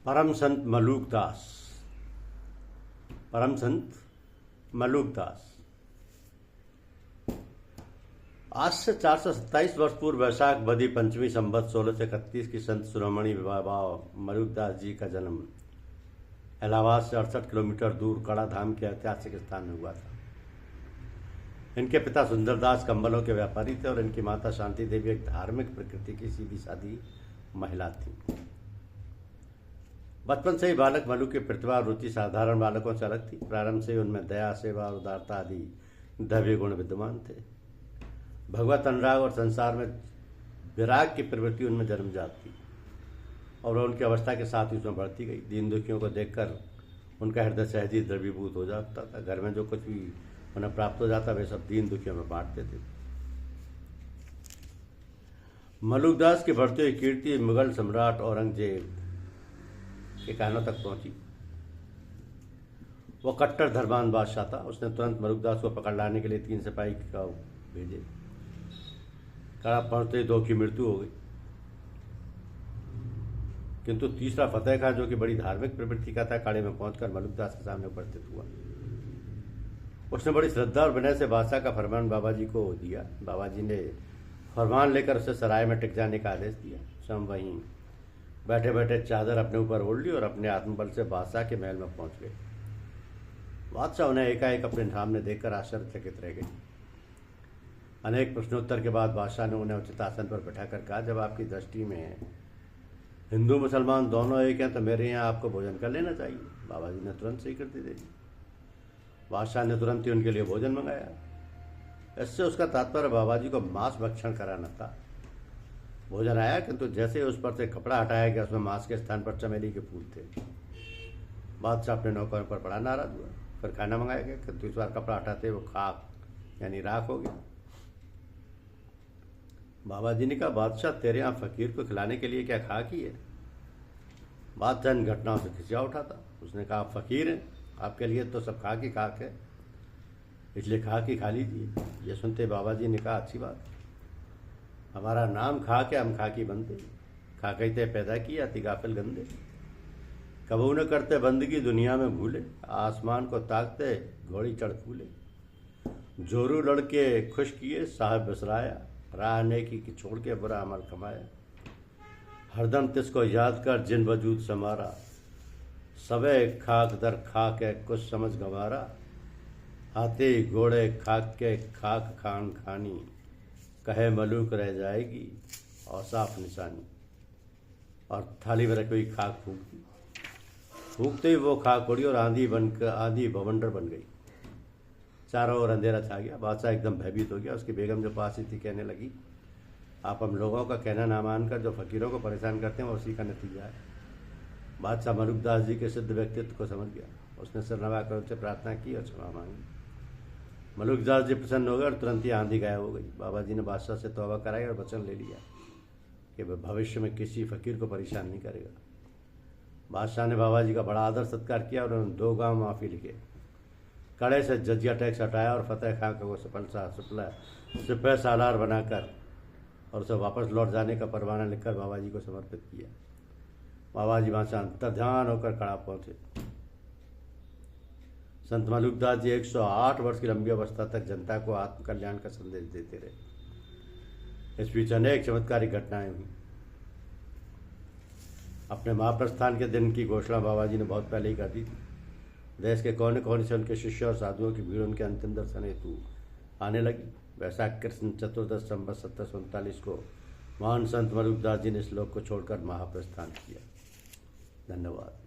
परम संत मलूकदास। परम संत मलूकदास आज से 427 वर्ष पूर्व वैशाख बदी पंचमी संवत 1631 की संत शिरोमणि बाबा मलूकदास जी का जन्म इलाहाबाद से 68 किलोमीटर दूर कड़ा धाम के ऐतिहासिक स्थान में हुआ था। इनके पिता सुंदरदास कंबलों के व्यापारी थे और इनकी माता शांति देवी एक धार्मिक प्रकृति की सीधी सादी महिला थी। बचपन से ही बालक मलू की प्रतिभा और रुचि साधारण बालकों से अलग थी। प्रारंभ से ही उनमें दया, सेवा और उदारता आदि दैवीय गुण विद्यमान थे। भगवत अनुराग और संसार में विराग की प्रवृत्ति उनमें जन्मजात थी और उनकी अवस्था के साथ ही उसमें बढ़ती गई। दीन दुखियों को देखकर उनका हृदय सहज ही द्रवीभूत हो जाता था। घर में जो कुछ भी उन्हें प्राप्त हो जाता वे सब दीन दुखियों में बांटते थे। मलूकदास की बढ़ती हुई कीर्ति मुगल सम्राट औरंगजेब के कानों तक पहुंची। वो कट्टर धर्मांध बादशाह था। उसने तुरंत मलूकदास को पकड़ लाने के लिए 3 सिपाही का भेजे। कड़ा पहुंचते ही 2 की मृत्यु हो गई, किंतु तीसरा फतेह खां, जो कि बड़ी धार्मिक प्रवृत्ति का था, कड़े में पहुंचकर मलूकदास के सामने उपस्थित हुआ। उसने बड़ी श्रद्धा और विनय से बादशाह का फरमान बाबा जी को दिया। बाबा जी ने फरमान लेकर उसे सराय में टिक जाने का आदेश दिया। स्वयं वहीं बैठे बैठे चादर अपने ऊपर ओढ़ ली और अपने आत्मबल से बादशाह के महल में पहुंच गए। बादशाह उन्हें एकाएक अपने सामने देखकर आश्चर्यचकित रह गए। अनेक प्रश्नोत्तर के बाद बादशाह ने उन्हें उचित आसन पर बैठाकर कहा, जब आपकी दृष्टि में हिंदू मुसलमान दोनों एक हैं तो मेरे यहाँ आपको भोजन कर लेना चाहिए। बाबा जी ने तुरंत स्वीकृति दे दी। बादशाह ने तुरंत ही उनके लिए भोजन मंगाया। इससे उसका तात्पर्य बाबा जी को मांस भक्षण कराना था। भोजन आया, किंतु जैसे ही उस पर से कपड़ा हटाया गया उसमें मांस के स्थान पर चमेली के फूल थे। बादशाह अपने नौकरों पर बड़ा नाराज हुआ। फिर खाना मंगाया गया, किंतु इस बार कपड़ा हटाते वो खाक यानी राख हो गया। बाबा जी ने कहा, बादशाह तेरे यहाँ फकीर को खिलाने के लिए क्या खाक ही है? बादशाह इन घटनाओं से खिंचा उठा था। उसने कहा, आप फकीर हैं, आपके लिए तो सब खाक ही खाक है, इसलिए खाक ही खा लीजिए। ये सुनते बाबा जी ने कहा, अच्छी बात, हमारा नाम खाक है, हम खाकी बनते। खाकते पैदा की आती गाफिल गंदे, कबू न करते बंदगी दुनिया में भूले। आसमान को ताकते घोड़ी चढ़ फूले, जोरू लड़के खुश किए साहब बसराया। राह नेकी की छोड़ के बुरा अमल कमाया, हरदम तिसको याद कर जिन वजूद समारा। सबे खाक दर खाक है कुछ समझ गंवारा। हाथी घोड़े खाक के खाक खान खानी, कहे मलूक रह जाएगी और साफ निशानी। और थाली में रखी हुई खाक फूक दी। फूकते ही वो खाक उड़ी और आंधी बवंडर बन गई। चारों ओर अंधेरा छा गया। बादशाह एकदम भयभीत हो गया। उसकी बेगम जो पास ही थी कहने लगी, आप हम लोगों का कहना ना मानकर जो फकीरों को परेशान करते हैं वो उसी का नतीजा है। बादशाह मलूकदास जी के सिद्ध व्यक्तित्व को समझ गया। उसने सिर नवाकर उनसे प्रार्थना की और क्षमा मांगी। मलूकदास जी प्रसन्न हो गए और तुरंत ही आंधी गायब हो गई। बाबा जी ने बादशाह से तौबा कराई और वचन ले लिया कि वह भविष्य में किसी फकीर को परेशान नहीं करेगा। बादशाह ने बाबा जी का बड़ा आदर सत्कार किया और उन्होंने 2 गांव माफ़ी लिखे। कड़े से जजिया टैक्स हटाया और फतेह खां को सिपह सालार बनाकर और उसे वापस लौट जाने का परवाना लिखकर बाबा जी को समर्पित किया। बाबा जी वहाँ से अंतर्ध्यान होकर कड़ा पहुँचे। संत मलूकदास जी 108 वर्ष की लंबी अवस्था तक जनता को आत्मकल्याण का संदेश देते रहे। इस बीच अनेक चमत्कारिक घटनाएं हुई। अपने महाप्रस्थान के दिन की घोषणा बाबा जी ने बहुत पहले ही कर दी थी। देश के कोने कोने से उनके शिष्य और साधुओं की भीड़ उनके अंतिम दर्शन हेतु आने लगी। वैशाख कृष्ण चतुर्दश संवत 1739 को महान संत मलूकदास जी ने इस लोक को छोड़कर महाप्रस्थान किया। धन्यवाद।